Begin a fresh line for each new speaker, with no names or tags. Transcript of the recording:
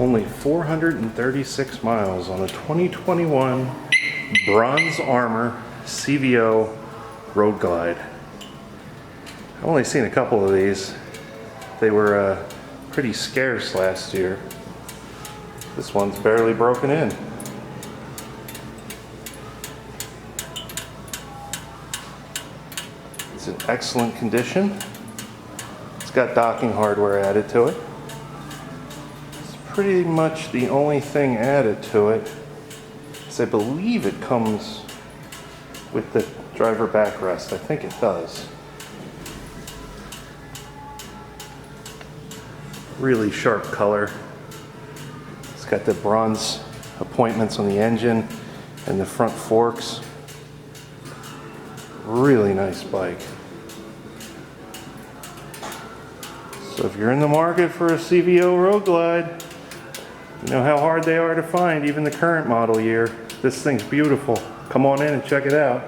Only 436 miles on a 2021 Bronze Armor CVO Road Glide. I've only seen a couple of these. They were pretty scarce last year. This one's barely broken in. It's in excellent condition. It's got docking hardware added to it. It's pretty much the only thing added to it, because I believe it comes with the driver backrest. I think it does. Really sharp color. It's got the bronze appointments on the engine and the front forks. Really nice bike. So if you're in the market for a CVO Road Glide, you know how hard they are to find, even the current model year. This thing's beautiful. Come on in and check it out.